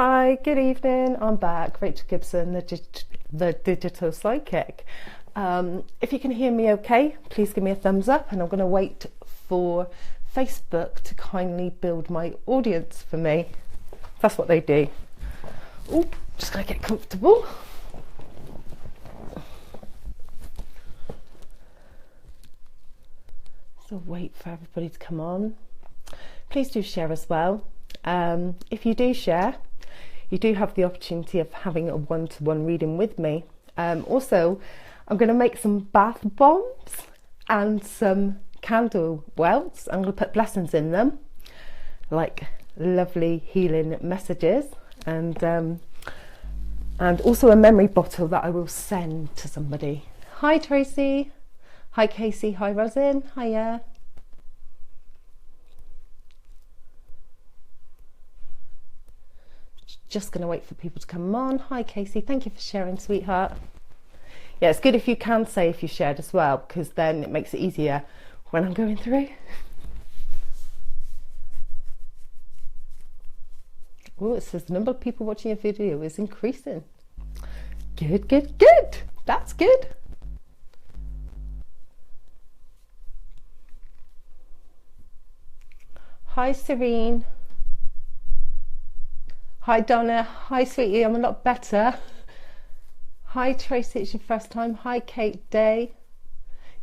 Hi, good evening. I'm back, Rachel Gibson, the digital psychic. If you can hear me okay, please give me a thumbs up, and I'm going to wait for Facebook to kindly build my audience for me. That's what they do. Oh, just going to get comfortable. So wait for everybody to come on. Please do share as well. If you do share, you do have the opportunity of having a one-to-one reading with me. Also, I'm going to make some bath bombs and some candle welts. I'm going to put blessings in them, like lovely healing messages, and also a memory bottle that I will send to somebody. Hi Tracy, hi Casey, hi Rosin, hiya. Just going to wait for people to come on. Hi Casey, thank you for sharing, sweetheart. Yeah, it's good if you can say if you shared as well, because then it makes it easier when I'm going through. Oh, it says the number of people watching your video is increasing. Good, good, good. That's good. Hi Serene. Hi Donna, hi sweetie, I'm a lot better. Hi Tracy, it's your first time. Hi Kate Day.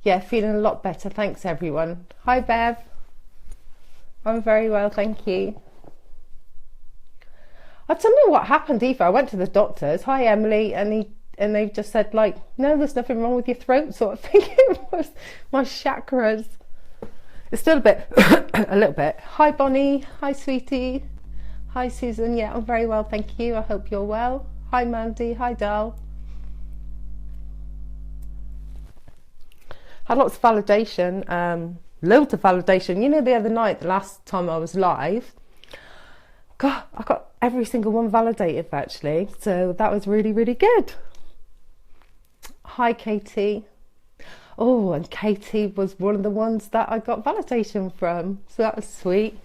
Yeah, feeling a lot better, thanks everyone. Hi Bev. I'm very well, thank you. I don't know what happened either. I went to the doctors. Hi Emily, and they just said like, no, there's nothing wrong with your throat, sort of thing. It was my chakras. It's still a little bit. Hi Bonnie, hi sweetie. Hi Susan, yeah, I'm very well, thank you. I hope you're well. Hi Mandy, hi Dal. Had lots of validation, loads of validation. You know, the other night, the last time I was live, God, I got every single one validated actually. So that was really, really good. Hi Katie. Oh, and Katie was one of the ones that I got validation from. So that was sweet.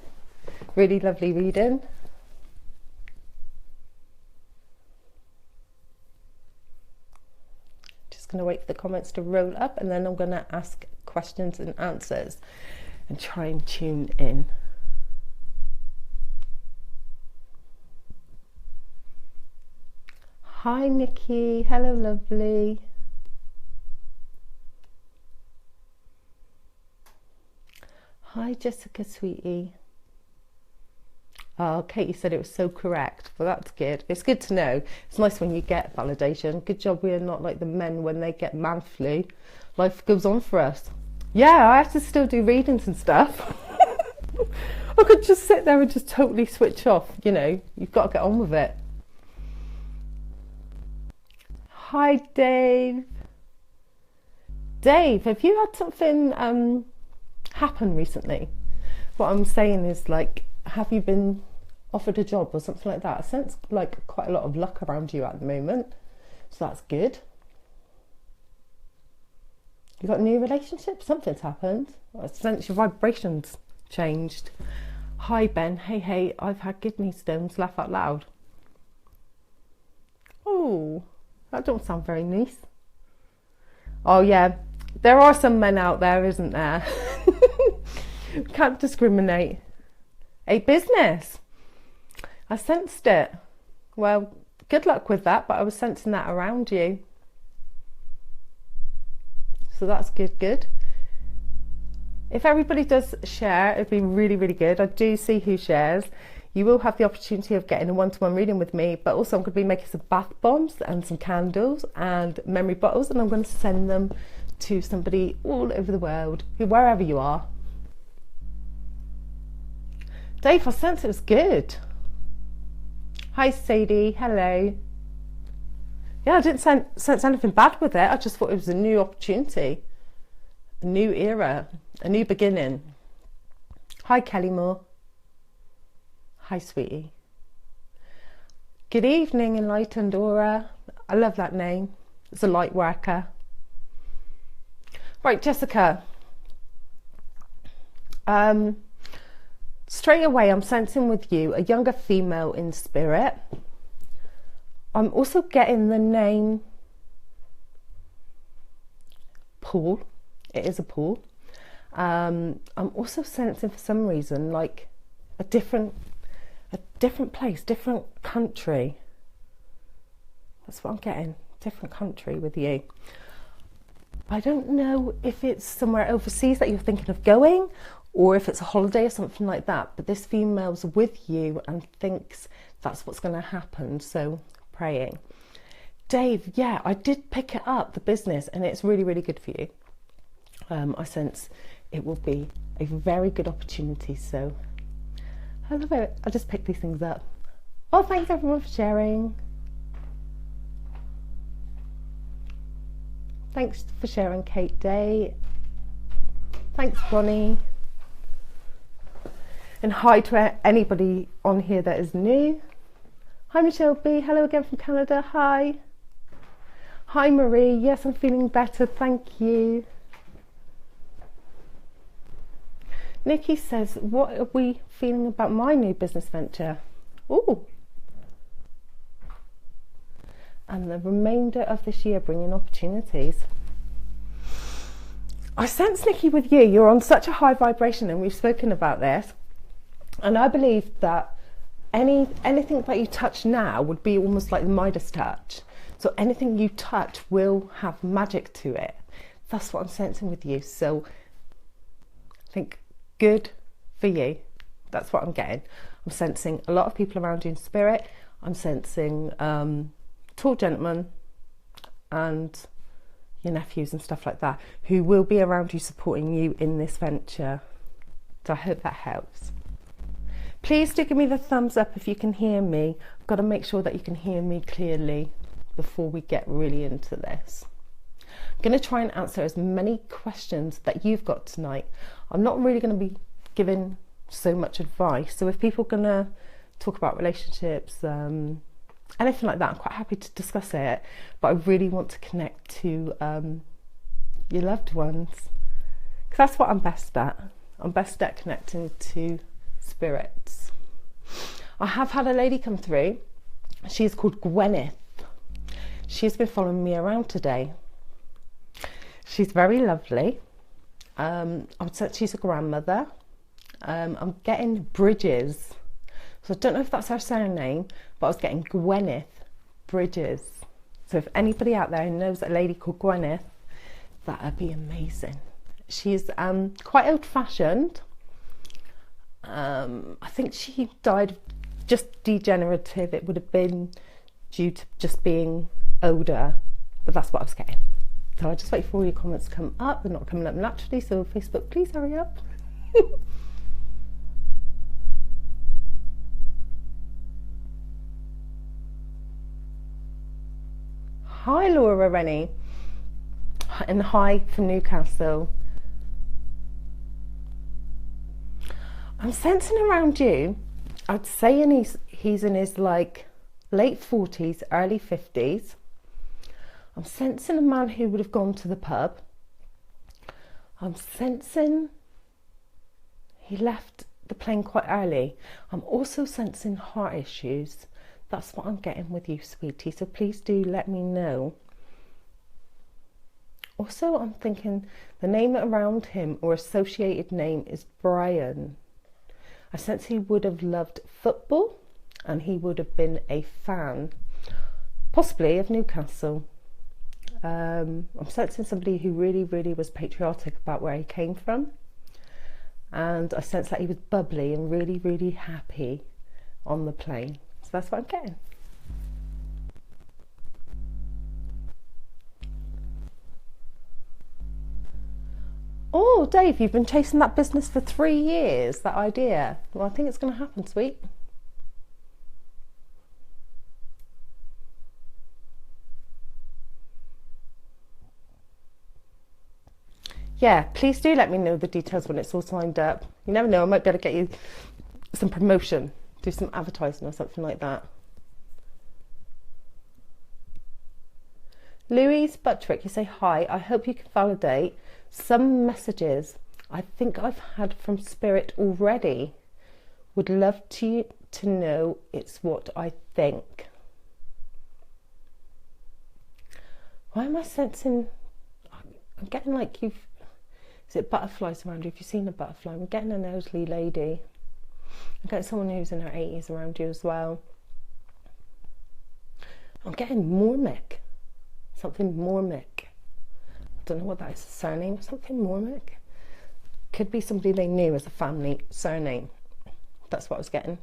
Really lovely reading. Going to wait for the comments to roll up, and then I'm going to ask questions and answers and try and tune in. Hi Nikki, hello lovely. Hi Jessica sweetie. Oh, Katie said it was so correct. Well, that's good. It's good to know. It's nice when you get validation. Good job we're not like the men when they get man flu. Life goes on for us. Yeah, I have to still do readings and stuff. I could just sit there and just totally switch off. You know, you've got to get on with it. Hi, Dave. Dave, have you had something happen recently? What I'm saying is, like, have you been offered a job or something like that? I sense like quite a lot of luck around you at the moment, so that's good. You got a new relationship? Something's happened. I sense your vibrations changed. Hi Ben, hey, I've had kidney stones, laugh out loud. Oh, that don't sound very nice. Oh yeah, there are some men out there, isn't there? Can't discriminate. A business. I sensed it. Well, good luck with that, but I was sensing that around you. So that's good. If everybody does share, it'd be really, really good. I do see who shares. You will have the opportunity of getting a one-to-one reading with me, but also I'm going to be making some bath bombs and some candles and memory bottles, and I'm going to send them to somebody all over the world, wherever you are. Dave, I sense it was good. Hi Sadie, hello. Yeah, I didn't sense anything bad with it. I just thought it was a new opportunity, a new era, a new beginning. Hi Kelly Moore. Hi sweetie. Good evening, Enlightened Aura. I love that name. It's a light worker. Right, Jessica. straight away I'm sensing with you a younger female in spirit. I'm also getting the name Paul. It is a Paul. I'm also sensing for some reason like a different place, different country. That's what I'm getting, different country with you. I don't know if it's somewhere overseas that you're thinking of going or if it's a holiday or something like that, but this female's with you and thinks that's what's going to happen, so praying. Dave, yeah, I did pick it up, the business, and it's really, really good for you. I sense it will be a very good opportunity, so I love it. I just picked these things up. Oh, thanks everyone for sharing. Thanks for sharing, Kate Day. Thanks, Bonnie. And hi to anybody on here that is new. Hi, Michelle B. Hello again from Canada. Hi. Hi, Marie. Yes, I'm feeling better. Thank you. Nikki says, what are we feeling about my new business venture? Ooh. And the remainder of this year bringing opportunities. I sense, Nikki, with you, you're on such a high vibration, and we've spoken about this. And I believe that anything that you touch now would be almost like the Midas touch. So anything you touch will have magic to it. That's what I'm sensing with you. So I think good for you. That's what I'm getting. I'm sensing a lot of people around you in spirit. I'm sensing tall gentlemen and your nephews and stuff like that who will be around you supporting you in this venture. So I hope that helps. Please do give me the thumbs up if you can hear me. I've got to make sure that you can hear me clearly before we get really into this. I'm going to try and answer as many questions that you've got tonight. I'm not really going to be giving so much advice. So if people are going to talk about relationships, anything like that, I'm quite happy to discuss it, but I really want to connect to your loved ones, because that's what I'm best at. I'm best at connecting to spirits. I have had a lady come through. She's called Gwyneth. She's been following me around today. She's very lovely. I would say she's a grandmother. I'm getting Bridges. So I don't know if that's her surname, but I was getting Gwyneth Bridges. So if anybody out there knows a lady called Gwyneth, that'd be amazing. She's quite old-fashioned. I think she died just degenerative. It would have been due to just being older, but that's what I was getting. So I just wait for all your comments to come up. They're not coming up naturally, so Facebook, please hurry up. Hi, Laura Rennie, and hi from Newcastle. I'm sensing around you, I'd say he's in his like late 40s, early 50s. I'm sensing a man who would have gone to the pub. I'm sensing he left the plane quite early. I'm also sensing heart issues. That's what I'm getting with you, sweetie. So please do let me know. Also, I'm thinking the name around him or associated name is Brian. I sense he would have loved football and he would have been a fan, possibly of Newcastle. I'm sensing somebody who really, really was patriotic about where he came from. And I sense that he was bubbly and really, really happy on the plane. So that's what I'm getting. Oh, Dave, you've been chasing that business for 3 years, that idea. Well, I think it's going to happen, sweet. Yeah, please do let me know the details when it's all signed up. You never know, I might be able to get you some promotion, do some advertising or something like that. Louise Buttrick, you say hi. I hope you can validate some messages I think I've had from Spirit already. Would love to know it's what I think. Why am I sensing, I'm getting like is it butterflies around you? Have you seen a butterfly? I'm getting an elderly lady. I'm getting someone who's in her 80s around you as well. I'm getting Mormick. Something Mormick. I don't know what that is, a surname. Something Mormick. Could be somebody they knew as a family surname. That's what I was getting.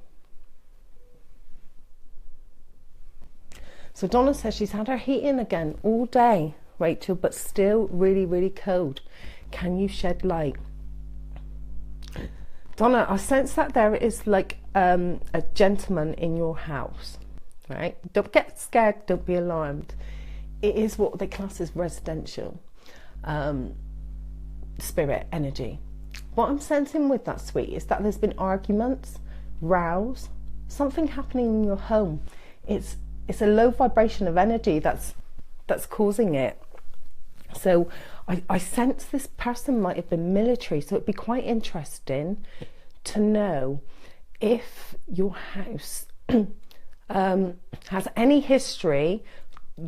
So Donna says she's had her heating again all day, Rachel, but still really, really cold. Can you shed light? Donna, I sense that there is like a gentleman in your house, right? Don't get scared, don't be alarmed. It is what they class as residential spirit energy. What I'm sensing with that, sweet, is that there's been arguments, rows, something happening in your home. It's a low vibration of energy that's causing it. So I sense this person might have been military, so it'd be quite interesting to know if your house has any history.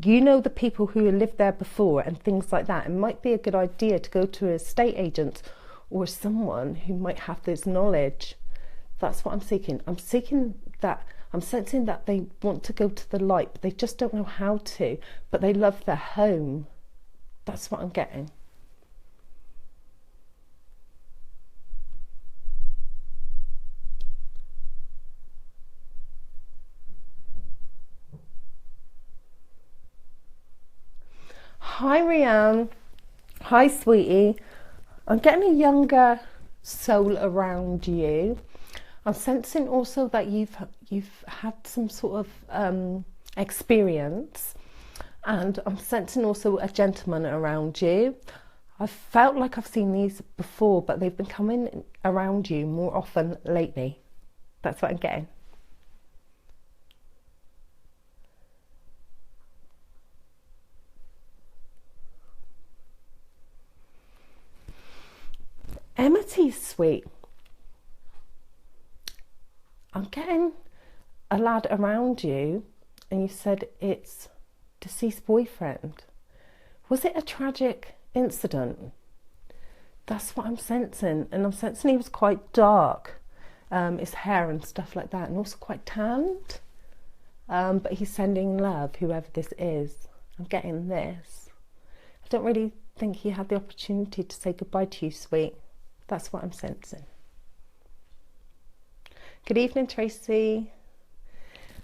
You know the people who lived there before and things like that. It might be a good idea to go to an estate agent or someone who might have this knowledge. That's what I'm seeking. I'm sensing that they want to go to the light, but they just don't know how to, but they love their home. That's what I'm getting. Hi, Rianne. Hi, sweetie. I'm getting a younger soul around you. I'm sensing also that you've had some sort of experience, and I'm sensing also a gentleman around you. I felt like I've seen these before, but they've been coming around you more often lately. That's what I'm getting. Amity, sweet. I'm getting a lad around you, and you said it's deceased boyfriend. Was it a tragic incident? That's what I'm sensing, and I'm sensing he was quite dark, his hair and stuff like that, and also quite tanned. But he's sending love, whoever this is. I'm getting this. I don't really think he had the opportunity to say goodbye to you, sweet. That's what I'm sensing. Good evening, Tracy.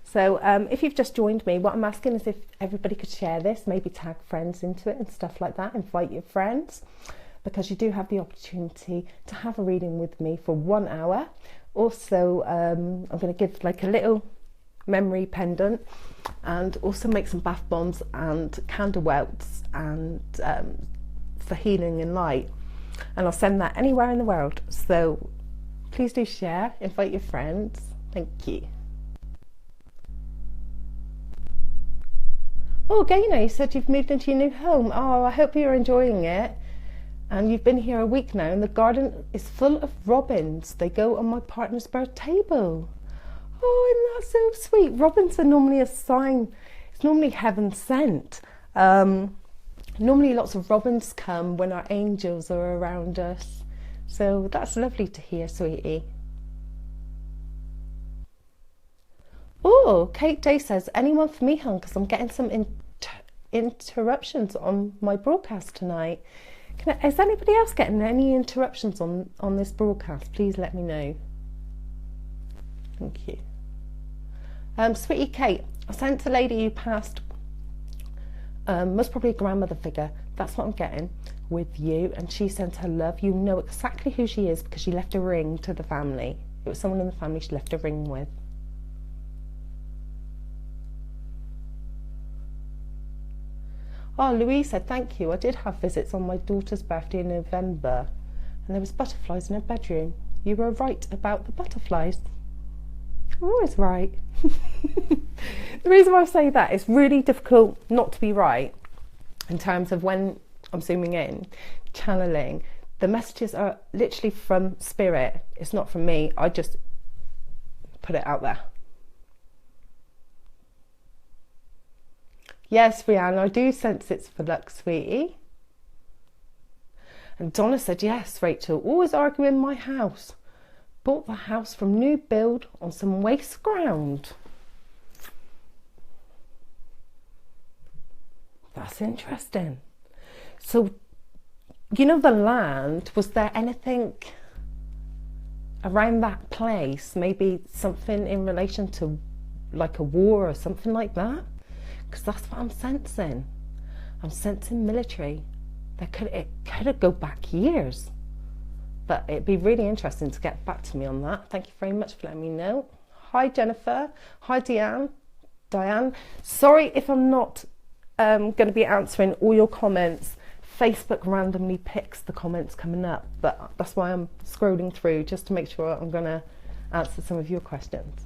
So if you've just joined me, what I'm asking is if everybody could share this, maybe tag friends into it and stuff like that, invite your friends, because you do have the opportunity to have a reading with me for 1 hour. Also, I'm going to give like a little memory pendant, and also make some bath bombs and candle welts and for healing and light. And I'll send that anywhere in the world. So please do share, invite your friends. Thank you. Oh, Gaynor, you said you've moved into your new home. Oh, I hope you're enjoying it. And you've been here a week now, and the garden is full of robins. They go on my partner's bird table. Oh, isn't that so sweet? Robins are normally a sign. It's normally heaven sent. Normally lots of robins come when our angels are around us. So that's lovely to hear, sweetie. Oh, Kate Day says, anyone for me, hon? Because I'm getting some interruptions on my broadcast tonight. Is anybody else getting any interruptions on this broadcast? Please let me know. Thank you. Sweetie Kate, I sent a lady who passed, most probably a grandmother figure. That's what I'm getting with you. And she sent her love. You know exactly who she is because she left a ring to the family. It was someone in the family she left a ring with. Oh, Louise said, thank you. I did have visits on my daughter's birthday in November, and there was butterflies in her bedroom. You were right about the butterflies. I'm always right. The reason why I say that, it's really difficult not to be right in terms of when I'm zooming in, channeling. The messages are literally from spirit. It's not from me. I just put it out there. Yes, Rihanna, I do sense it's for luck, sweetie. And Donna said, yes, Rachel, always arguing in my house. Bought the house from new build on some waste ground. That's interesting. So, you know, the land, was there anything around that place? Maybe something in relation to like a war or something like that? Because that's what I'm sensing. I'm sensing military. It could go back years. But it'd be really interesting to get back to me on that. Thank you very much for letting me know. Hi, Jennifer. Hi, Diane. Sorry if I'm not going to be answering all your comments. Facebook randomly picks the comments coming up, but that's why I'm scrolling through just to make sure I'm going to answer some of your questions.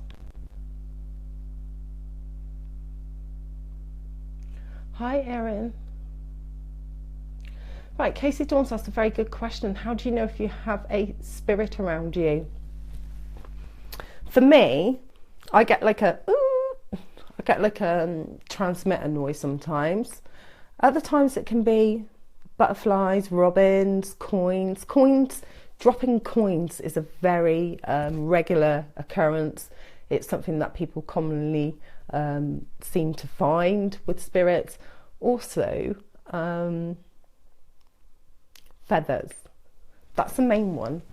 Hi, Erin. Right, Casey Dawn's asked a very good question. How do you know if you have a spirit around you? For me, I get like a transmitter noise sometimes. Other times it can be butterflies, robins, coins. Dropping coins is a very regular occurrence. It's something that people commonly seem to find with spirits. Also, feathers. That's the main one.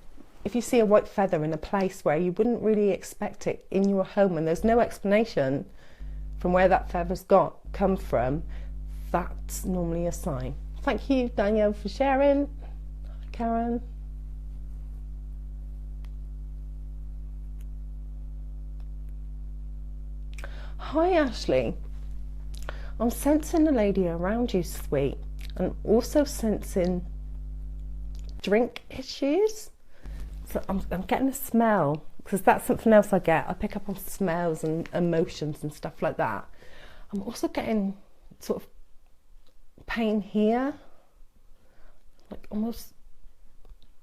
If you see a white feather in a place where you wouldn't really expect it in your home and there's no explanation from where that feather's come from, that's normally a sign. Thank you, Danielle, for sharing. Karen. Hi, Ashley. I'm sensing a lady around you, sweet, and also sensing drink issues. So I'm getting a smell, because that's something else I get. I pick up on smells and emotions and stuff like that. I'm also getting sort of pain here, like almost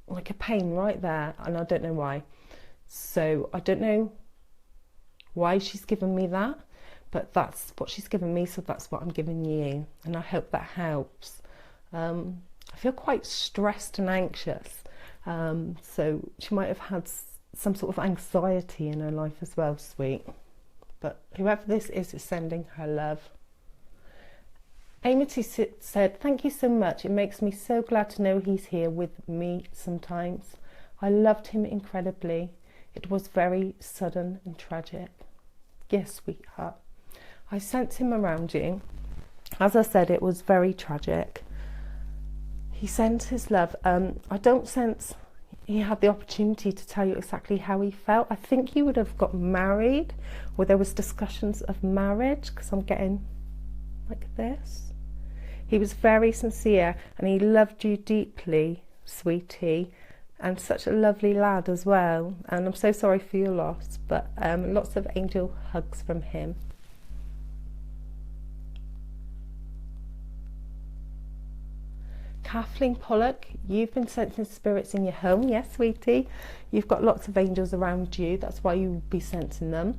like a pain right there, and I don't know why. So I don't know why she's given me that, but that's what she's given me, so that's what I'm giving you, and I hope that helps. I feel quite stressed and anxious, so she might have had some sort of anxiety in her life as well, sweet. But whoever this is sending her love. Amity said, thank you so much. It makes me so glad to know he's here with me sometimes. I loved him incredibly. It was very sudden and tragic. Yes, sweetheart. I sense him around you. As I said, it was very tragic. He sends his love. I don't sense he had the opportunity to tell you exactly how he felt. I think he would have got married, or there was discussions of marriage, because I'm getting like this. He was very sincere and he loved you deeply, sweetie, and such a lovely lad as well. And I'm so sorry for your loss, but lots of angel hugs from him. Kathleen Pollock, you've been sensing spirits in your home. Yes, sweetie. You've got lots of angels around you. That's why you'll be sensing them.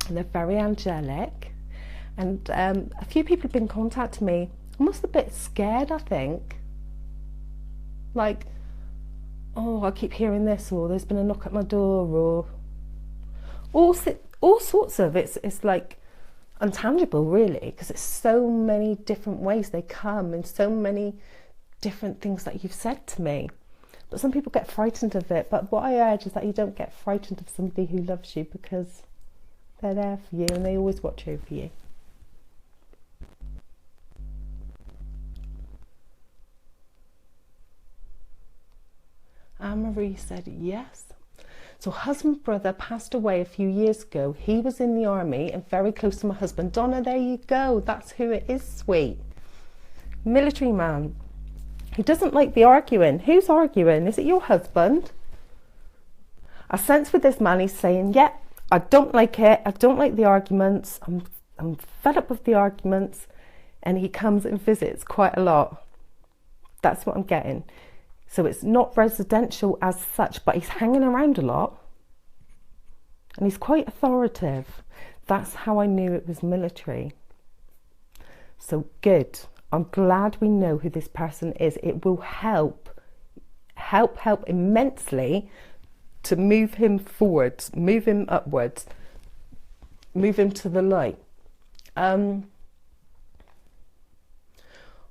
And they're very angelic. And a few people have been contacting me, almost a bit scared, I think. Like, oh, I keep hearing this, or there's been a knock at my door, or all sorts of it's like intangible, really, because it's so many different ways they come, and so many different things that you've said to me. But some people get frightened of it. But what I urge is that you don't get frightened of somebody who loves you, because they're there for you and they always watch over you. Anne-Marie said yes. So husband brother passed away a few years ago. He was in the army and very close to my husband. Donna, there you go. That's who it is, sweet. Military man. He doesn't like the arguing. Who's arguing? Is it your husband? I sense with this man, he's saying, yeah, I don't like it. I don't like the arguments. I'm fed up with the arguments. And he comes and visits quite a lot. That's what I'm getting. So it's not residential as such, but he's hanging around a lot. And he's quite authoritative. That's how I knew it was military. So good. I'm glad we know who this person is. It will help immensely to move him forwards, move him upwards, move him to the light.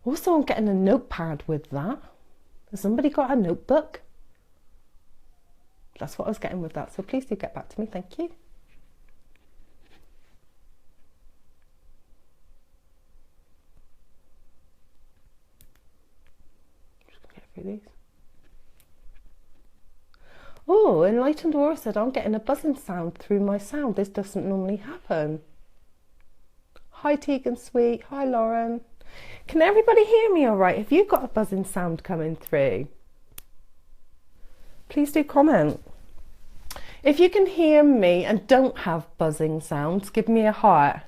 Also, I'm getting a notepad with that. Has somebody got a notebook? That's what I was getting with that. So please do get back to me. Thank you. Just gonna get through these. Oh, Enlightened Aura said, I'm getting a buzzing sound through my sound. This doesn't normally happen. Hi, Tegan Sweet. Hi, Lauren. Can everybody hear me all right? Have you got a buzzing sound coming through? Please do comment. If you can hear me and don't have buzzing sounds, give me a heart.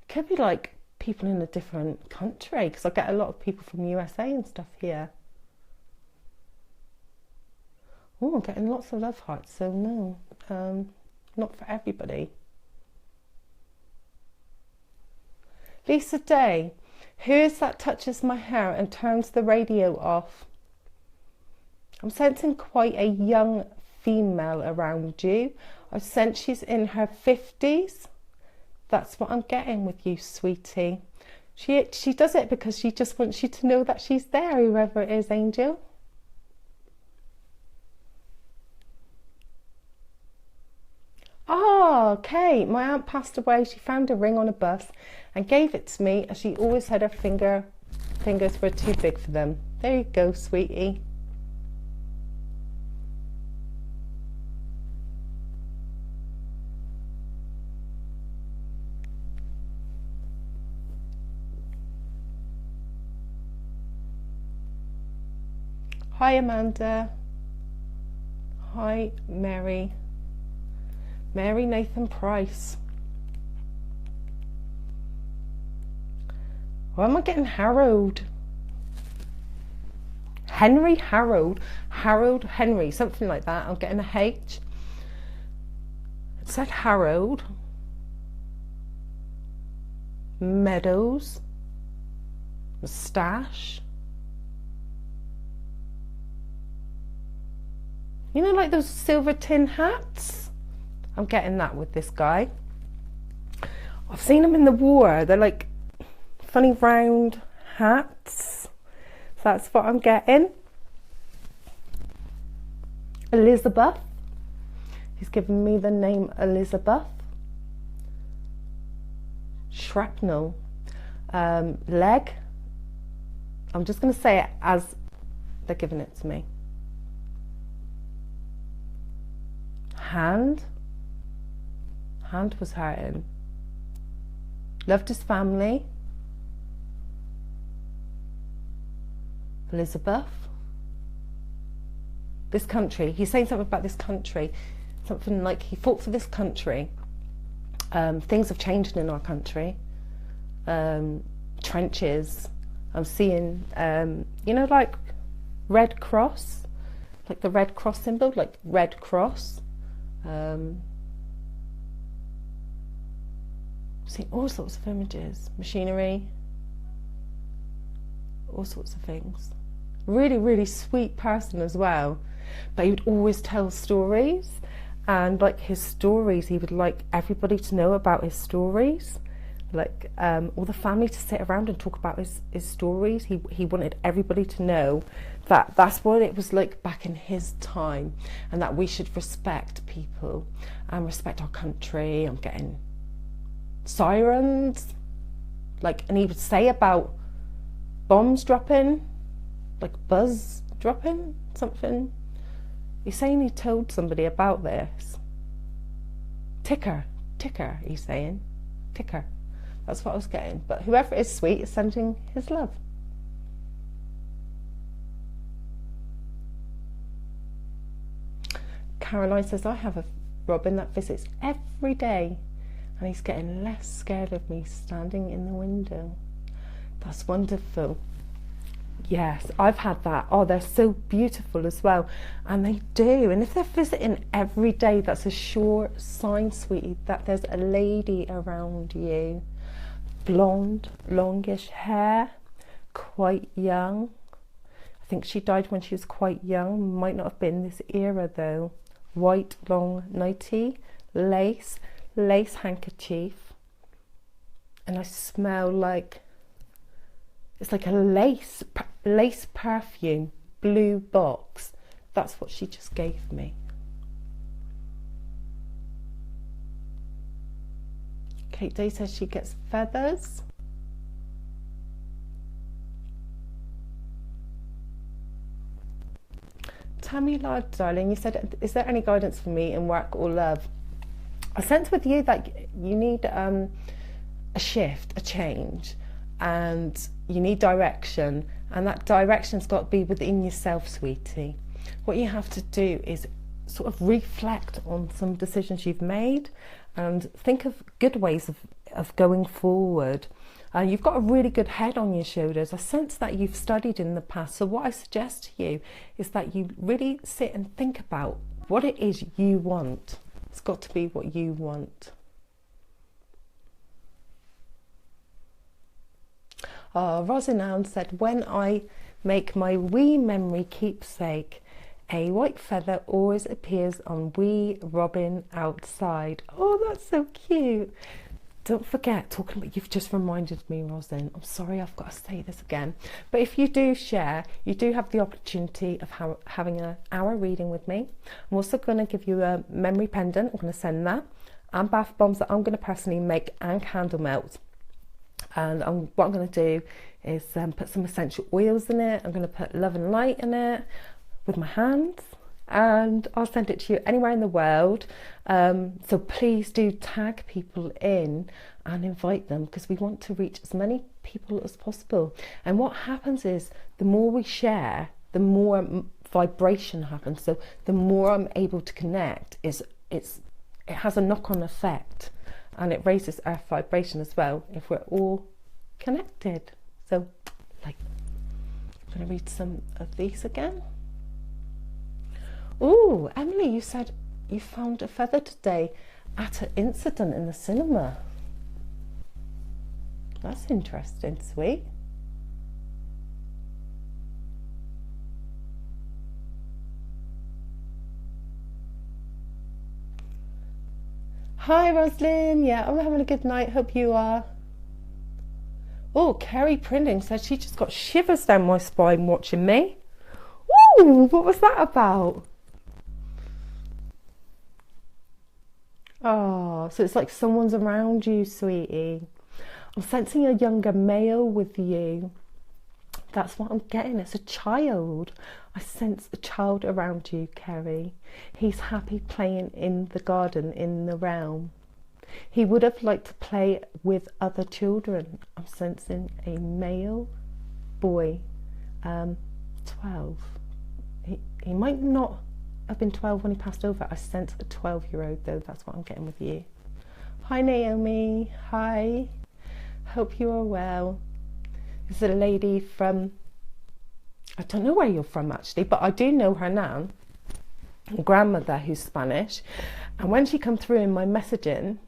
Could be like people in a different country, because I get a lot of people from USA and stuff here. Oh, I'm getting lots of love hearts, so no, not for everybody. Lisa Day, who is that touches my hair and turns the radio off? I'm sensing quite a young female around you. I sense she's in her 50s. That's what I'm getting with you, sweetie. She does it because she just wants you to know that she's there, whoever it is, Angel. Oh, okay. My aunt passed away. She found a ring on a bus and gave it to me, as she always said her fingers were too big for them. There you go, sweetie. Hi, Amanda. Hi, Mary. Mary Nathan Price. Why am I getting Harold? Henry Harold. Harold Henry. Something like that. I'm getting a H. It said Harold. Meadows. Moustache. You know, like those silver tin hats? I'm getting that with this guy. I've seen them in the war. They're like funny round hats. So that's what I'm getting. Elizabeth. He's given me the name Elizabeth. Shrapnel. Leg. I'm just going to say it as they're giving it to me. Hand. Hand was hurting. Loved his family. Elizabeth. This country. He's saying something about this country. Something like he fought for this country. Things have changed in our country. Trenches. I'm seeing, you know, like Red Cross. Like the Red Cross symbol, like Red Cross. See all sorts of images, machinery, all sorts of things. Really, really sweet person as well. But he would always tell stories, and like his stories, he would like everybody to know about his stories. Like all the family to sit around and talk about his stories. He wanted everybody to know that that's what it was like back in his time, and that we should respect people and respect our country. I'm getting sirens, like, and he would say about bombs dropping, like buzz dropping, something. He's saying he told somebody about this. Ticker, he's saying. Ticker. That's what I was getting. But whoever is sweet is sending his love. Caroline says, I have a Robin that visits every day, and he's getting less scared of me standing in the window. That's wonderful. Yes, I've had that. Oh, they're so beautiful as well. And they do. And if they're visiting every day, that's a sure sign, sweetie, that there's a lady around you. Blonde, longish hair, quite young. I think she died when she was quite young. Might not have been this era though. White, long nightie, lace handkerchief. And I smell like, it's like a lace perfume, blue box. That's what she just gave me. Kate Day says she gets feathers. Tammy Lard, darling, you said, is there any guidance for me in work or love? I sense with you that you need a shift, a change, and you need direction, and that direction's got to be within yourself, sweetie. What you have to do is sort of reflect on some decisions you've made and think of good ways of going forward. You've got a really good head on your shoulders. I sense that you've studied in the past. So what I suggest to you is that you really sit and think about what it is you want. It's got to be what you want. Rosalind said, when I make my wee memory keepsake, a white feather always appears on wee Robin outside. Oh, that's so cute. Don't forget, talking about, you've just reminded me, Rosin. I'm sorry, I've got to say this again. But if you do share, you do have the opportunity of having an hour reading with me. I'm also going to give you a memory pendant. I'm going to send that. And bath bombs that I'm going to personally make and candle melt. And what I'm going to do is put some essential oils in it. I'm going to put love and light in it with my hands. And I'll send it to you anywhere in the world. So please do tag people in and invite them, because we want to reach as many people as possible. And what happens is the more we share, the more vibration happens. So the more I'm able to connect, it has a knock-on effect, and it raises our vibration as well if we're all connected. So, I'm going to read some of these again. Oh, Emily, you said you found a feather today at an incident in the cinema. That's interesting, sweet. Hi, Roslyn. Yeah, I'm having a good night. Hope you are. Oh, Kerry Printing said she just got shivers down my spine watching me. Ooh, what was that about? Oh, so it's like someone's around you, sweetie. I'm sensing a younger male with you. That's what I'm getting. It's a child. I sense a child around you, Kerry. He's happy playing in the garden, in the realm. He would have liked to play with other children. I'm sensing a male boy, 12. He might not have been 12 when he passed over. I sense a 12-year-old though. That's what I'm getting with you. Hi, Naomi. Hi. Hope you are well. This is a lady from, I don't know where you're from actually, but I do know her nan, grandmother, who's Spanish. And when she come through in my messaging,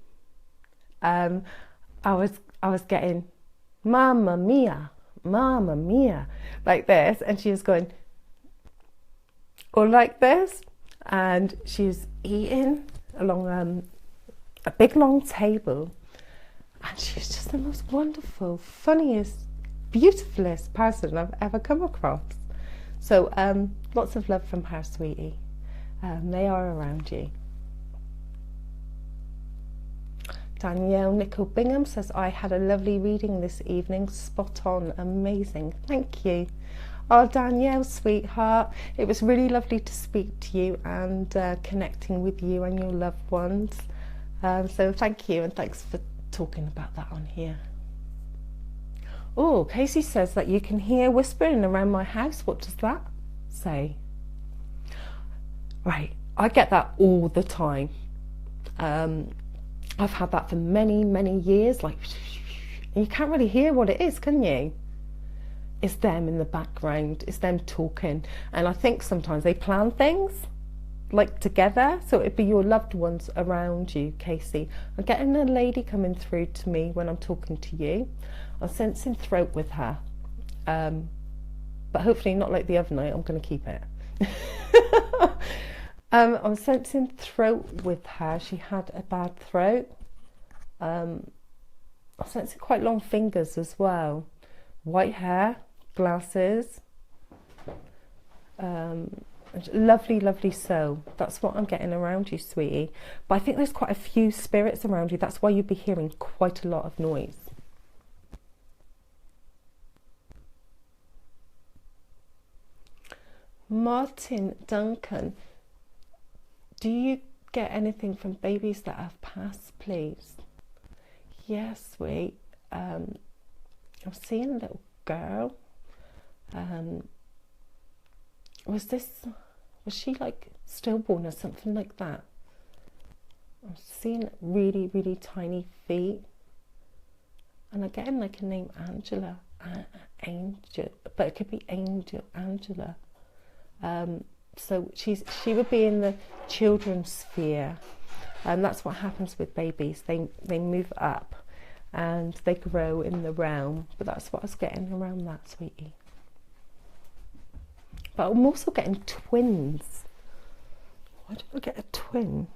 I was getting "Mamma mia, Mamma mia," like this, and she was going, or like this, and she was eating along a big long table, and she was just the most wonderful, funniest, beautifulest person I've ever come across. So lots of love from her, sweetie. They are around you. Danielle Nicole Bingham says, I had a lovely reading this evening. Spot on. Amazing. Thank you. Oh, Danielle, sweetheart, it was really lovely to speak to you and connecting with you and your loved ones. So thank you, and thanks for talking about that on here. Oh, Casey says that you can hear whispering around my house. What does that say? Right, I get that all the time. I've had that for many, many years. Like, you can't really hear what it is, can you? it's them in the background, it's them talking. And I think sometimes they plan things like together, so it'd be your loved ones around you. Casey, I'm getting a lady coming through to me when I'm talking to you. I'm sensing throat with her, but hopefully not like the other night. I'm going to keep it. I'm sensing throat with her. She had a bad throat. I'm sensing quite long fingers as well. White hair, glasses, lovely, lovely soul. That's what I'm getting around you, sweetie. But I think there's quite a few spirits around you. That's why you'd be hearing quite a lot of noise. Martin Duncan, do you get anything from babies that have passed, please? Yes, sweet. I'm seeing a little girl. Was she like stillborn or something like that? I'm seeing really, really tiny feet. And I'm getting like a name Angela. Angel, but it could be Angela. So she would be in the children's sphere, and that's what happens with babies. They move up and they grow in the realm. But that's what I was getting around that, sweetie. But I'm also getting twins. Why do I get a twin?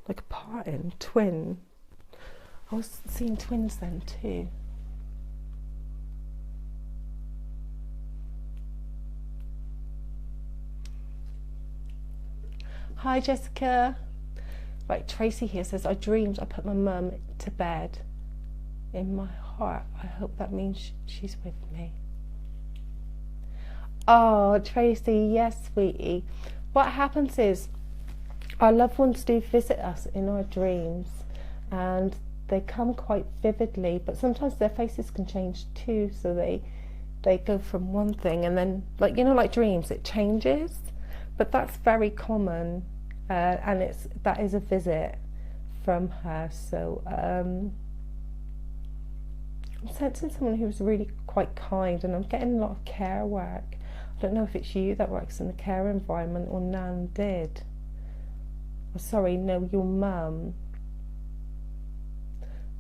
Like a parting twin. I was seeing twins then too. Hi Jessica. Right, Tracy here says, I dreamed I put my mum to bed. In my heart, I hope that means she's with me. Oh, Tracy, yes, sweetie. What happens is our loved ones do visit us in our dreams, and they come quite vividly, but sometimes their faces can change too, so they go from one thing and then, like, you know, like dreams, it changes. But that's very common, and that is a visit from her. So I'm sensing someone who's really quite kind, and I'm getting a lot of care work. I don't know if it's you that works in the care environment or Nan did. Oh, sorry, no, your mum.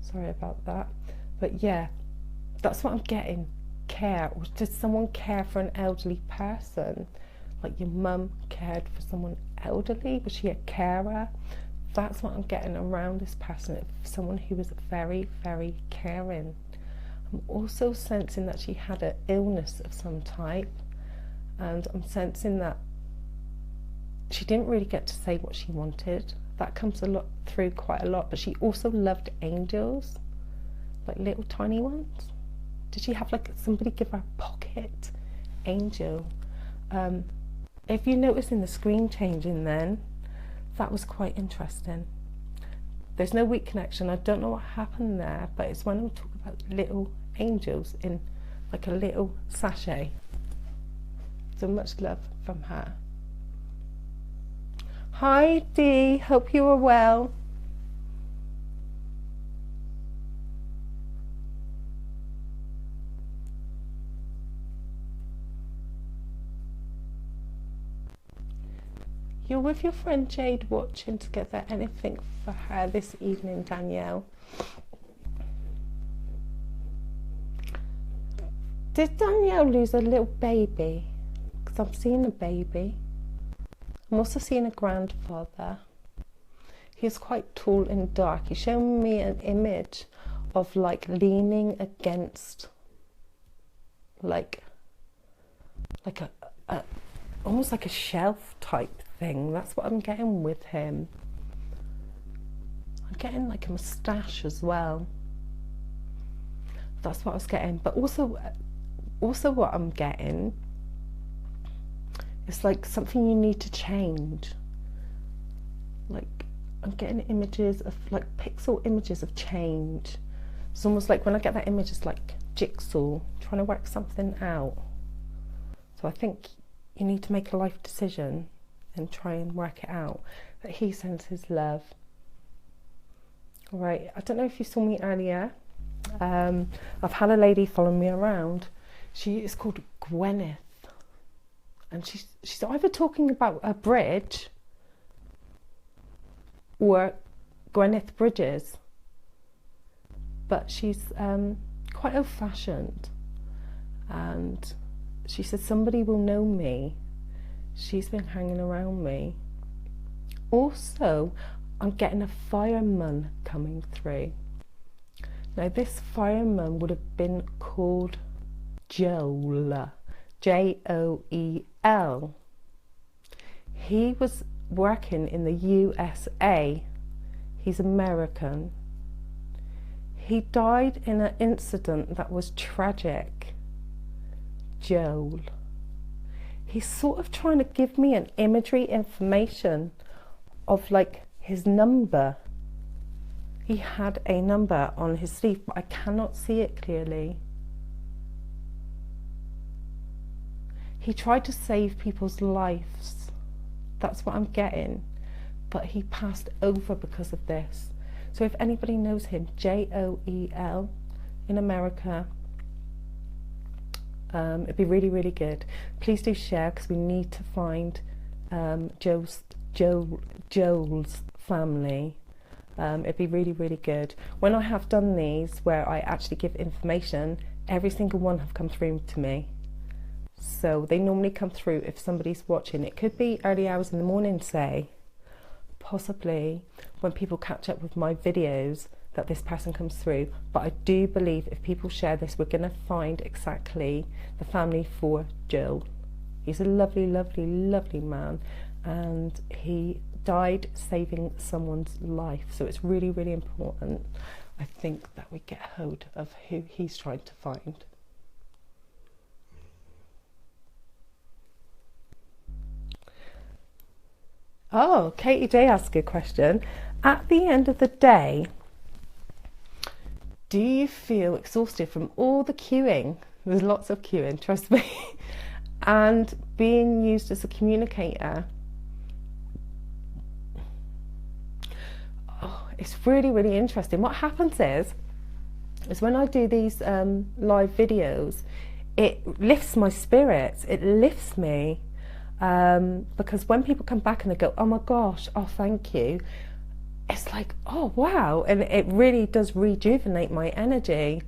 Sorry about that. But yeah, that's what I'm getting. Care. Or does someone care for an elderly person? Like your mum cared for someone elderly? Was she a carer? That's what I'm getting around this person. Someone who was very, very caring. I'm also sensing that she had an illness of some type. And I'm sensing that she didn't really get to say what she wanted. That comes through quite a lot. But she also loved angels, like little tiny ones. Did she have like somebody give her a pocket angel? If you notice in the screen changing then, that was quite interesting. There's no weak connection. I don't know what happened there, but it's when I'm talking about little angels in like a little sachet. So much love from her. Hi Dee, hope you are well. You're with your friend Jade watching together. Anything for her this evening, Danielle? Did Danielle lose a little baby? Because I'm seeing a baby. I'm also seeing a grandfather. He's quite tall and dark. He's showing me an image of like leaning against like a almost like a shelf type thing. That's what I'm getting with him. I'm getting like a moustache as well. That's what I was getting. But also what I'm getting is like something you need to change. Like I'm getting images of like pixel images of change. It's almost like when I get that image, it's like jigsaw, trying to work something out. So I think you need to make a life decision and try and work it out. But he sends his love. All right, I don't know if you saw me earlier. I've had a lady follow me around. She is called Gwyneth, and she's either talking about a bridge or Gwyneth Bridges, but she's quite old-fashioned, and she said somebody will know me. She's been hanging around me. Also, I'm getting a fireman coming through. Now this fireman would have been called Joel, Joel. He was working in the USA. He's American. He died in an incident that was tragic. Joel. He's sort of trying to give me an imagery information of like his number. He had a number on his sleeve, but I cannot see it clearly. He tried to save people's lives. That's what I'm getting. But he passed over because of this. So if anybody knows him, Joel in America, it'd be really, really good. Please do share, because we need to find Joel's family. It'd be really, really good. When I have done these, where I actually give information, every single one have come through to me. So they normally come through if somebody's watching. It could be early hours in the morning, say, possibly when people catch up with my videos, that this person comes through. But I do believe if people share this, we're going to find exactly the family for Joel. He's a lovely, lovely, lovely man, and he died saving someone's life. So it's really, really important, I think, that we get hold of who he's trying to find. Oh, Katie J asked a question. At the end of the day, do you feel exhausted from all the queuing? There's lots of queuing, trust me. And being used as a communicator. Oh, it's really, really interesting. What happens is when I do these live videos, it lifts my spirits. It lifts me. Because when people come back and they go, oh my gosh, oh thank you, it's like, oh wow, and it really does rejuvenate my energy.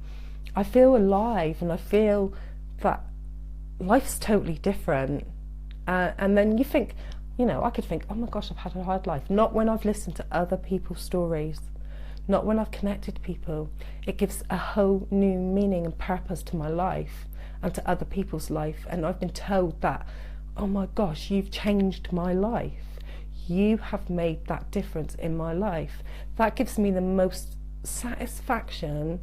I feel alive, and I feel that life's totally different. And then you think, you know, I could think, oh my gosh, I've had a hard life. Not when I've listened to other people's stories, not when I've connected to people. It gives a whole new meaning and purpose to my life and to other people's life. And I've been told that, oh my gosh, you've changed my life. You have made that difference in my life. That gives me the most satisfaction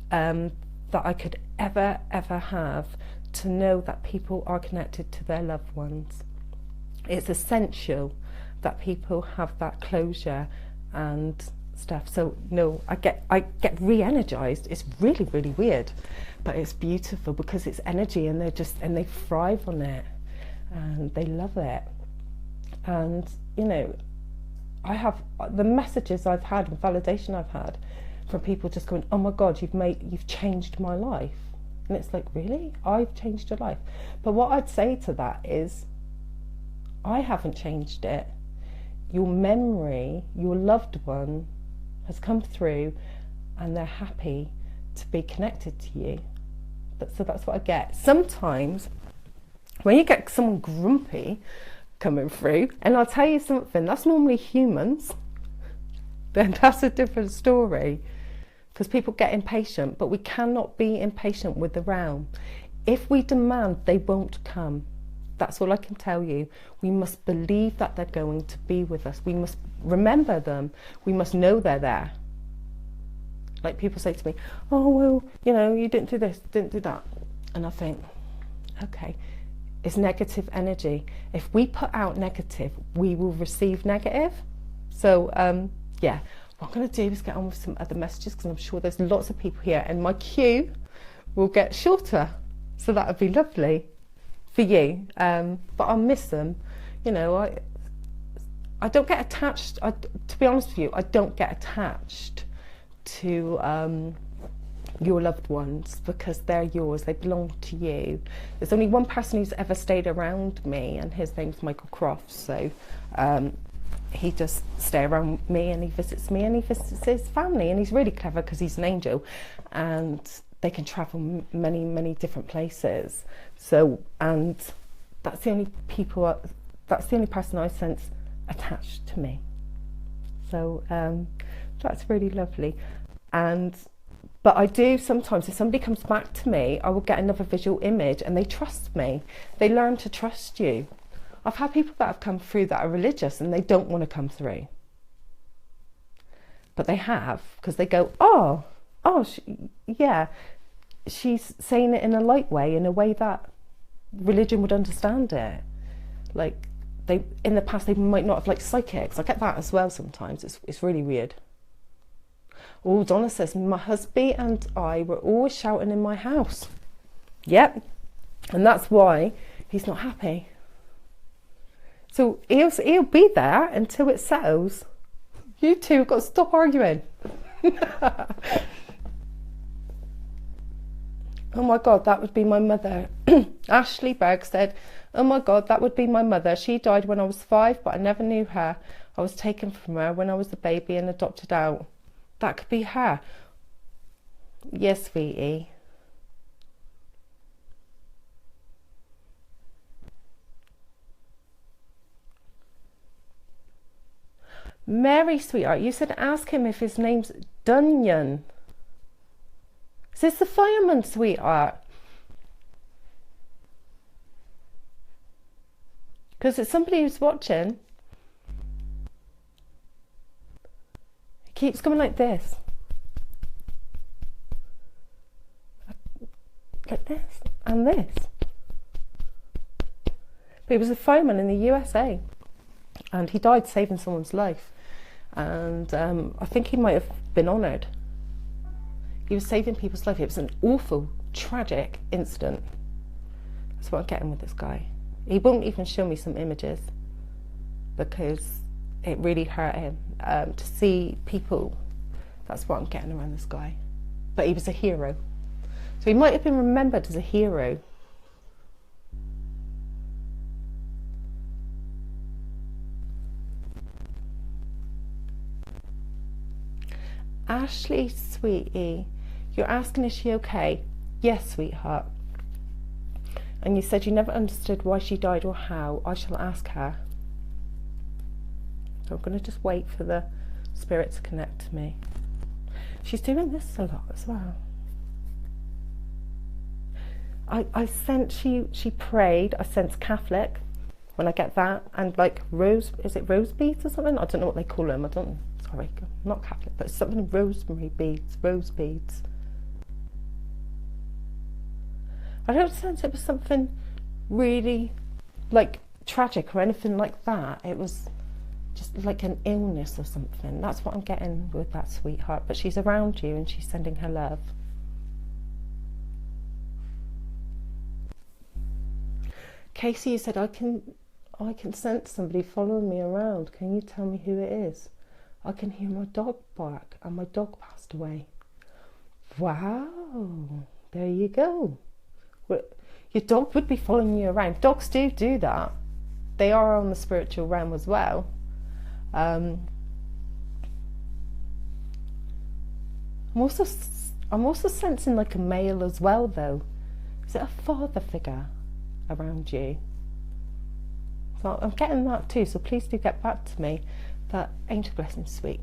that I could ever have, to know that people are connected to their loved ones. It's essential that people have that closure and stuff. So no, I get re-energized. It's really, really weird, but it's beautiful because it's energy, and they thrive on it. And they love it. And you know, I have the messages I've had and validation I've had from people just going, oh my god, you've changed my life. And it's like, really? I've changed your life? But what I'd say to that is, I haven't changed it. Your memory, your loved one has come through, and they're happy to be connected to you. So that's what I get. Sometimes when you get someone grumpy coming through, and I'll tell you something, that's normally humans, then that's a different story, because people get impatient. But we cannot be impatient with the realm. If we demand, they won't come. That's all I can tell you. We must believe that they're going to be with us. We must remember them. We must know they're there. Like people say to me, oh well, you know, you didn't do this, didn't do that. And I think, okay, it's negative energy. If we put out negative, we will receive negative. So yeah, what I'm going to do is get on with some other messages, because I'm sure there's lots of people here, and my queue will get shorter. So that would be lovely for you. But I'll miss them. You know, I don't get attached. To be honest with you, I don't get attached to your loved ones, because they're yours, they belong to you. There's only one person who's ever stayed around me, and his name's Michael Croft, so he just stays around me, and he visits me, and he visits his family, and he's really clever because he's an angel, and they can travel many different places. So, and that's the only person I sense attached to me. So that's really lovely. But I do sometimes, if somebody comes back to me, I will get another visual image, and they trust me. They learn to trust you. I've had people that have come through that are religious and they don't want to come through. But they have, because they go, yeah, she's saying it in a light way, in a way that religion would understand it. Like, in the past, they might not have liked psychics. I get that as well sometimes. It's really weird. Oh, Donna says, my husband and I were always shouting in my house. Yep. And that's why he's not happy. So he'll be there until it settles. You two have got to stop arguing. Oh my God, that would be my mother. Ashley Berg said, oh my God, that would be my mother. She died when I was 5, but I never knew her. I was taken from her when I was a baby and adopted out. That could be her. Yes, sweetie. Mary, sweetheart, you said ask him if his name's Dunyan. Is this the fireman, sweetheart? Because it's somebody who's watching. It keeps going like this. Like this and this. But he was a fireman in the USA. And he died saving someone's life. And I think he might have been honoured. He was saving people's life. It was an awful, tragic incident. That's what I'm getting with this guy. He won't even show me some images because it really hurt him to see people. That's what I'm getting around this guy. But he was a hero. So he might have been remembered as a hero. Ashley, sweetie, you're asking is she okay? Yes, sweetheart. And you said you never understood why she died or how. I shall ask her. So I'm going to just wait for the spirit to connect to me. She's doing this a lot as well. I sense she prayed. I sense Catholic when I get that. And like rose, is it rose beads or something? I don't know what they call them. Sorry, I'm not Catholic, but it's something rosemary beads, rose beads. I don't sense it was something really like tragic or anything like that. It was just like an illness or something. That's what I'm getting with that, sweetheart. But she's around you and she's sending her love. Casey, you said I can sense somebody following me around. Can you tell me who it is? I can hear my dog bark, and my dog passed away. Wow, there you go. Your dog would be following you around. Dogs do that. They are on the spiritual realm as well. I'm also sensing like a male as well, though. Is it a father figure around you? So I'm getting that too. So please do get back to me. That angel blessing, sweet.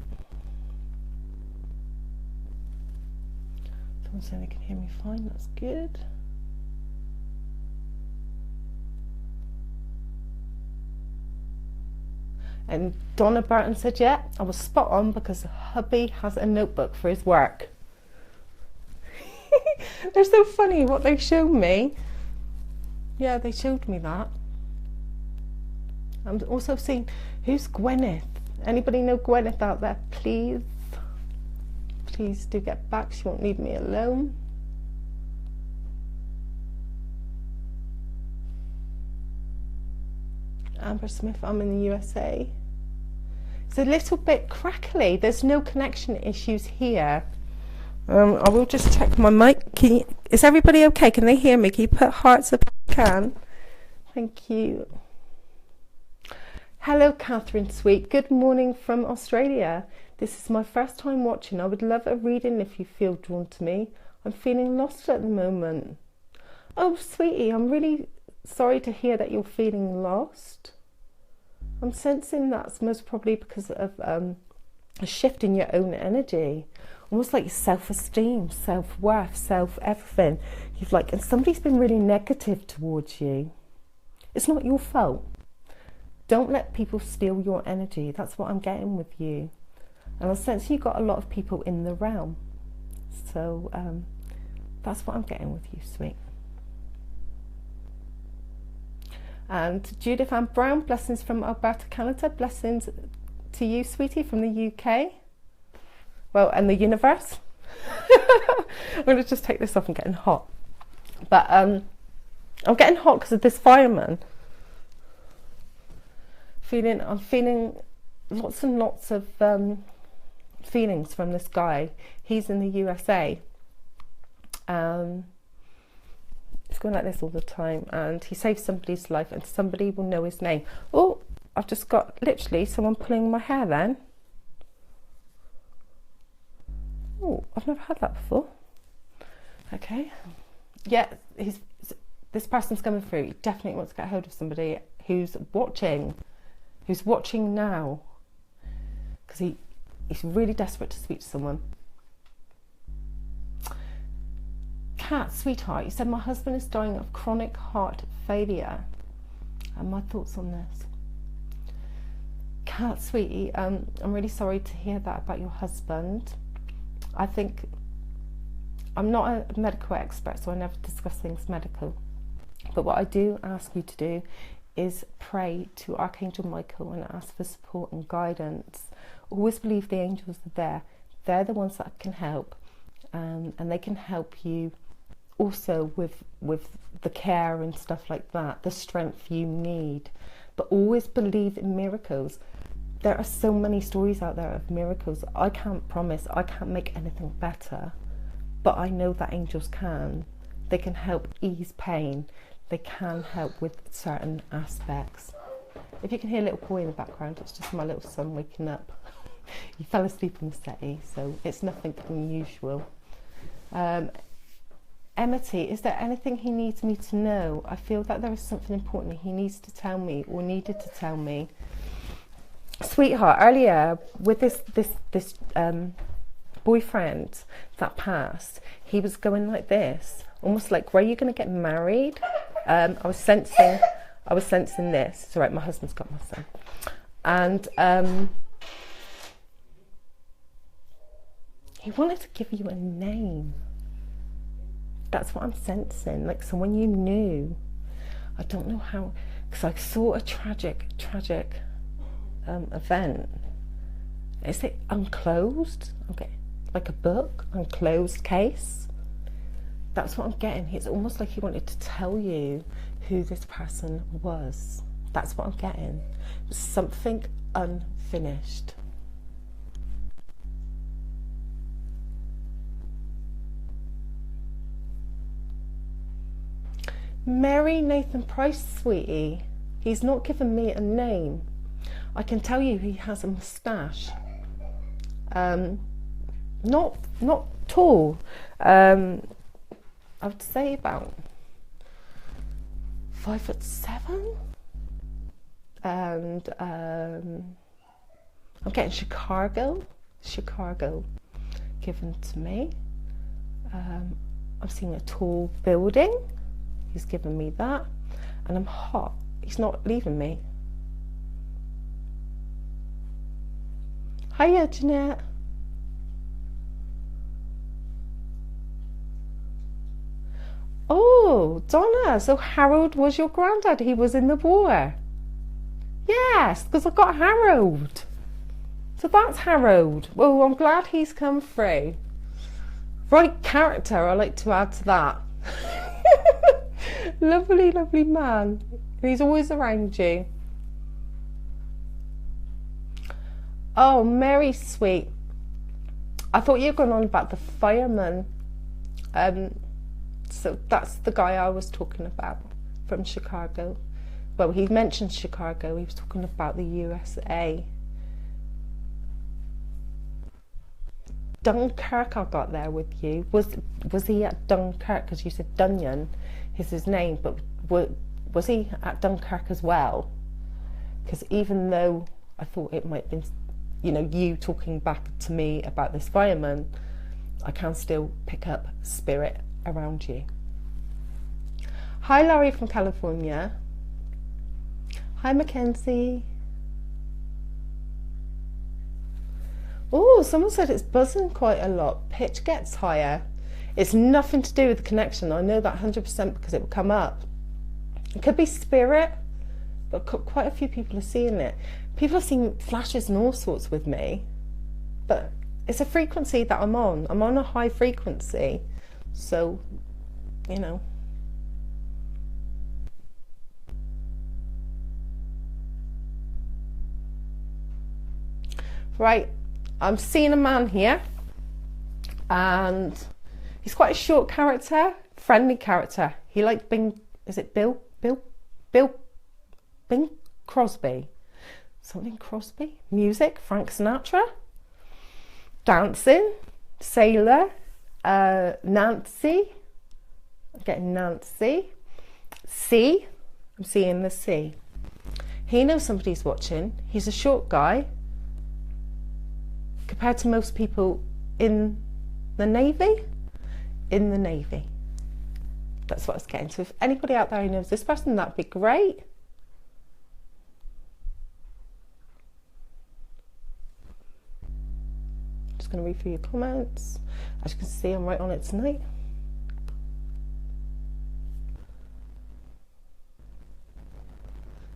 Someone saying they can hear me fine. That's good. And Donna Burton said, yeah, I was spot on because hubby has a notebook for his work. They're so funny what they showed me. Yeah, they showed me that. I'm also seeing, who's Gwyneth? Anybody know Gwyneth out there? Please do get back. She won't leave me alone. Amber Smith, I'm in the USA. It's a little bit crackly. There's no connection issues here. I will just check my mic. Is everybody okay? Can they hear me? Can you put hearts up if you can? Thank you. Hello, Catherine Sweet. Good morning from Australia. This is my first time watching. I would love a reading if you feel drawn to me. I'm feeling lost at the moment. Oh, sweetie, I'm really sorry to hear that you're feeling lost. I'm sensing that's most probably because of a shift in your own energy. Almost like self-esteem, self-worth, self-everything. And somebody's been really negative towards you. It's not your fault. Don't let people steal your energy. That's what I'm getting with you. And I sense you've got a lot of people in the realm. So that's what I'm getting with you, sweet. And Judith Ann Brown, blessings from Alberta, Canada. Blessings to you, sweetie, from the UK. Well, and the universe. I'm going to just take this off. I'm getting hot. But I'm getting hot because of this fireman. I'm feeling lots and lots of feelings from this guy. He's in the USA. It's going like this all the time, and he saved somebody's life, and somebody will know his name. Oh, I've just got literally someone pulling my hair then. Oh, I've never had that before. Okay. Yeah, this person's coming through. He definitely wants to get hold of somebody who's watching now, because he's really desperate to speak to someone. Kat, sweetheart, you said my husband is dying of chronic heart failure. And my thoughts on this? Kat, sweetie, I'm really sorry to hear that about your husband. I think I'm not a medical expert, so I never discuss things medical. But what I do ask you to do is pray to Archangel Michael and ask for support and guidance. Always believe the angels are there. They're the ones that can help, and they can help you also with the care and stuff like that, the strength you need. But always believe in miracles. There are so many stories out there of miracles. I can't promise, I can't make anything better, but I know that angels can. They can help ease pain. They can help with certain aspects. If you can hear a little boy in the background, it's just my little son waking up. He fell asleep on the settee, so it's nothing unusual. Emmety, is there anything he needs me to know? I feel that there is something important he needs to tell me or needed to tell me. Sweetheart, earlier with this boyfriend that passed, he was going like this, almost like, were you going to get married? I was sensing this. It's all right, my husband's got my son. And he wanted to give you a name. That's what I'm sensing, like someone you knew. I don't know how, because I saw a tragic event. Is it unclosed? Okay, like a book, unclosed case. That's what I'm getting. It's almost like he wanted to tell you who this person was. That's what I'm getting. Something unfinished. Mary Nathan Price, sweetie. He's not given me a name. I can tell you he has a moustache. Not tall. I would say about 5'7", and I'm getting Chicago given to me. I'm seeing a tall building. He's given me that, and I'm hot. He's not leaving me. Hiya, Jeanette. Oh, Donna, so Harold was your granddad. He was in the war. Yes, because I got Harold. So that's Harold. Well, I'm glad he's come through. Right character, I like to add to that. Lovely, lovely man. He's always around you. Oh, Mary, sweet. I thought you were going on about the fireman. So that's the guy I was talking about from Chicago. Well, he mentioned Chicago. He was talking about the USA. Dunkirk, I got there with you. Was he at Dunkirk? Because you said Dunyan is his name, but was he at Dunkirk as well? Because even though I thought it might have been, you know, you talking back to me about this fireman, I can still pick up spirit around you. Hi, Laurie from California. Hi, Mackenzie. Oh, someone said it's buzzing quite a lot. Pitch gets higher. It's nothing to do with the connection. I know that 100% because it will come up. It could be spirit, but quite a few people are seeing it. People are seeing flashes and all sorts with me, but it's a frequency that I'm on. I'm on a high frequency, so, you know. Right, I'm seeing a man here, and he's quite a short character, friendly character. He liked Bing, is it Bing Crosby? Something Crosby? Music, Frank Sinatra? Dancing, sailor, Nancy. I'm getting Nancy. Sea, I'm seeing the sea. He knows somebody's watching. He's a short guy. Compared to most people in the Navy. In the Navy. That's what I was getting. So if anybody out there who knows this person, that'd be great. Just going to read through your comments. As you can see, I'm right on it tonight.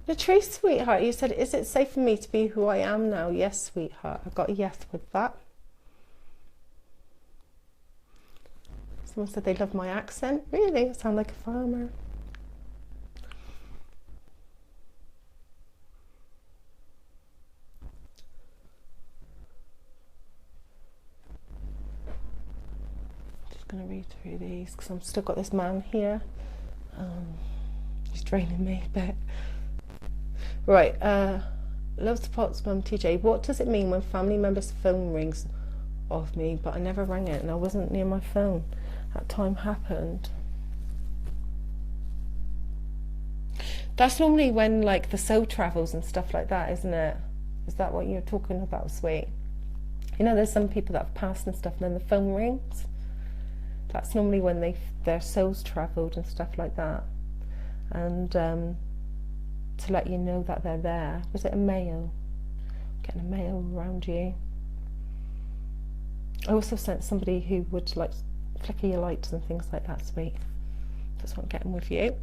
Latrice, sweetheart, you said, is it safe for me to be who I am now? Yes, sweetheart. I got a yes with that. Someone said they love my accent. Really? I sound like a farmer. Just going to read through these because I've still got this man here. He's draining me a bit. Right, Love Spots Mum TJ. What does it mean when family members' phone rings of me, but I never rang it and I wasn't near my phone? That time happened. That's normally when, like, the soul travels and stuff like that, isn't it? Is that what you're talking about, sweet? You know, there's some people that have passed and stuff, and then the phone rings. That's normally when their souls travelled and stuff like that. And to let you know that they're there. Was it a male? Getting a male around you. I also sent somebody who would like flicker your lights and things like that, sweet. That's what I'm getting with you.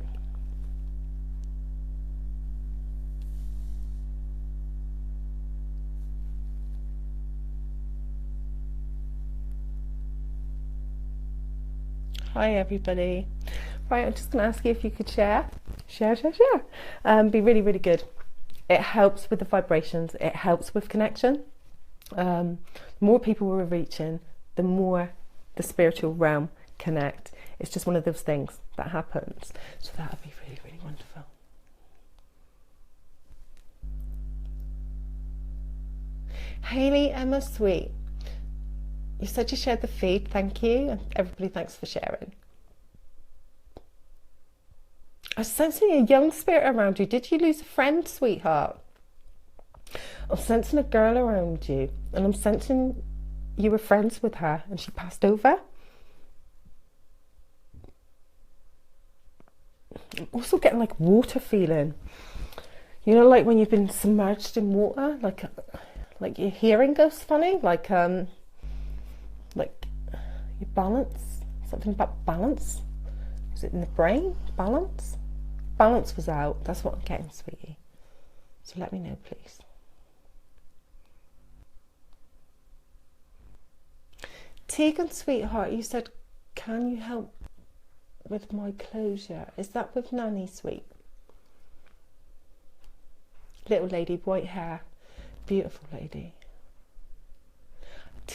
Hi everybody. Right, I'm just going to ask you if you could share. Share. Be really, really good. It helps with the vibrations. It helps with connection. The more people we're reaching, the more the spiritual realm connect. It's just one of those things that happens. So that would be really, really wonderful. Hayley, Emma, sweet. You said you shared the feed. Thank you. And everybody, thanks for sharing. I'm sensing a young spirit around you. Did you lose a friend, sweetheart? I'm sensing a girl around you, and I'm sensing you were friends with her and she passed over. I'm also getting like water feeling. You know, like when you've been submerged in water, like your hearing goes funny, like your balance, something about balance. Was it in the brain? Balance? Balance was out. That's what I'm getting, sweetie. So let me know, please. Tegan, sweetheart, you said, can you help with my closure? Is that with Nanny, sweet? Little lady, white hair. Beautiful lady.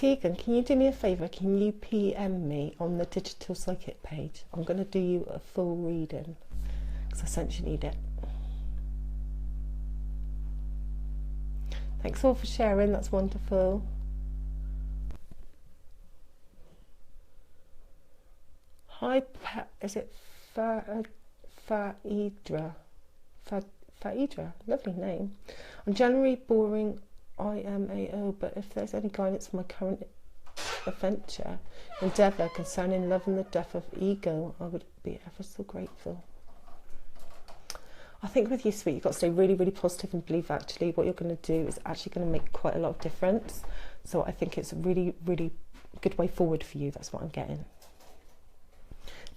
Tegan, can you do me a favour? Can you PM me on the Digital Psychic page? I'm going to do you a full reading because I sense you need it. Thanks all for sharing, that's wonderful. Hi, is it Faidra? Faidra, lovely name. I'm generally boring IMAO, but if there's any guidance for my current endeavour concerning love and the death of ego, I would be ever so grateful. I think with you, sweet, you've got to stay really, really positive and believe actually what you're going to do is actually going to make quite a lot of difference. So I think it's a really, really good way forward for you. That's what I'm getting.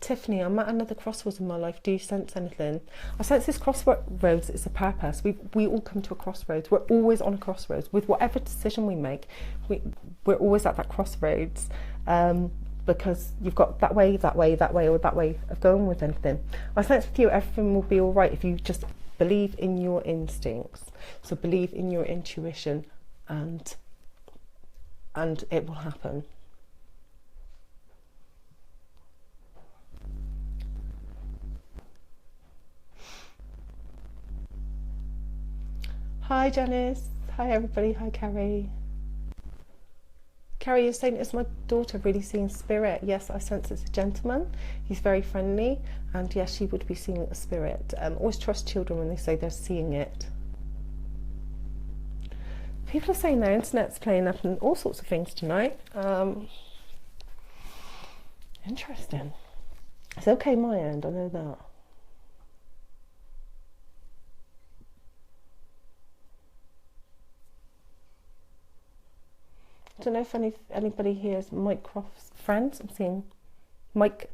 Tiffany, I'm at another crossroads in my life. Do you sense anything? I sense this crossroads is a purpose. We all come to a crossroads. We're always on a crossroads. With whatever decision we make, we're always at that crossroads. Because you've got that way, or that way of going with anything. I sense with you, everything will be all right if you just believe in your instincts. So believe in your intuition, and it will happen. Hi Janice, hi everybody, hi Carrie. Carrie, you're saying it's my daughter really seeing spirit. Yes, I sense it's a gentleman. He's very friendly, and yes, she would be seeing a spirit. Always trust children when they say they're seeing it. People are saying their internet's playing up and all sorts of things tonight. Interesting. It's okay my end, I know that. I don't know if anybody here is Mike Croft's friends. I'm seeing Mike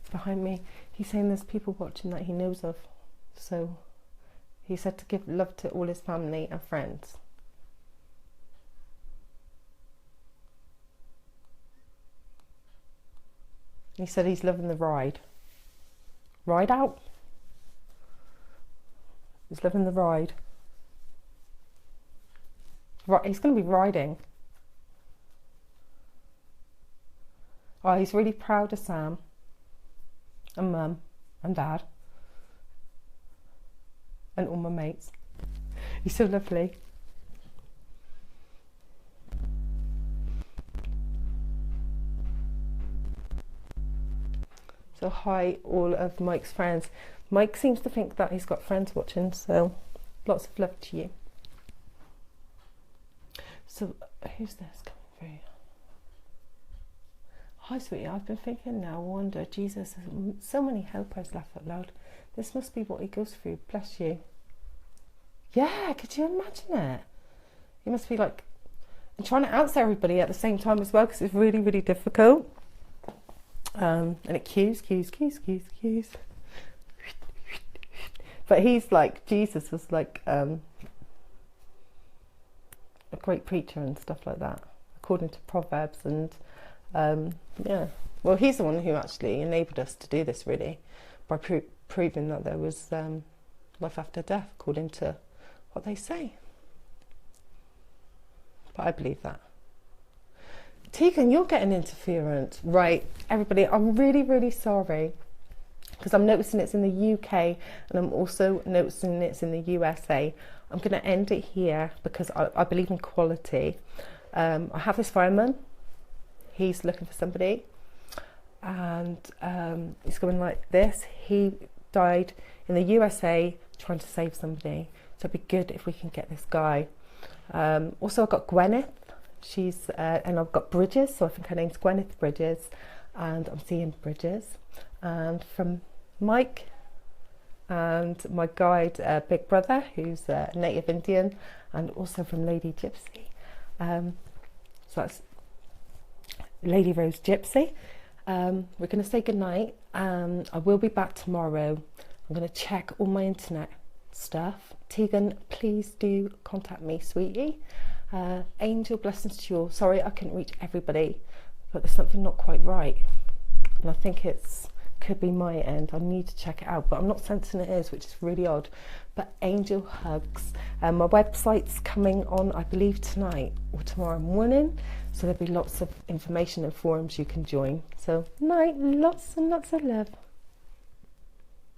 is behind me. He's saying there's people watching that he knows of. So he said to give love to all his family and friends. He said he's loving the ride. Ride out? He's loving the ride. He's going to be riding. Oh, he's really proud of Sam and Mum and Dad and all my mates. He's so lovely. So hi all of Mike's friends. Mike seems to think that he's got friends watching, so lots of love to you. So, who's this coming through? Hi, sweetie. I've been thinking now, wonder, Jesus, so many helpers, laugh out loud. This must be what he goes through. Bless you. Yeah, could you imagine it? He must be like, and trying to answer everybody at the same time as well, because it's really, really difficult. And it cues. But he's like, Jesus was like, a great preacher and stuff like that, according to Proverbs. And yeah, well, he's the one who actually enabled us to do this, really, by proving that there was life after death, according to what they say. But I believe that. Tegan, you're getting interference. Right, everybody, I'm really, really sorry, because I'm noticing it's in the UK and I'm also noticing it's in the USA. I'm going to end it here because I believe in quality. I have this fireman. He's looking for somebody, and he's going like this. He died in the USA trying to save somebody, so it'd be good if we can get this guy. Also, I've got Gwyneth. She's and I've got Bridges, so I think her name's Gwyneth Bridges, and I'm seeing Bridges. And from Mike and my guide, Big Brother, who's a native Indian, and also from Lady Gypsy. So that's Lady Rose Gypsy. We're going to say goodnight. I will be back tomorrow. I'm going to check all my internet stuff. Tegan, please do contact me, sweetie. Angel, blessings to you all. Sorry I couldn't reach everybody, but there's something not quite right, and I think it's could be my end. I need to check it out, but I'm not sensing it is, which is really odd. But angel hugs. My website's coming on, I believe, tonight or tomorrow morning, so there'll be lots of information and forums you can join. So night, lots and lots of love.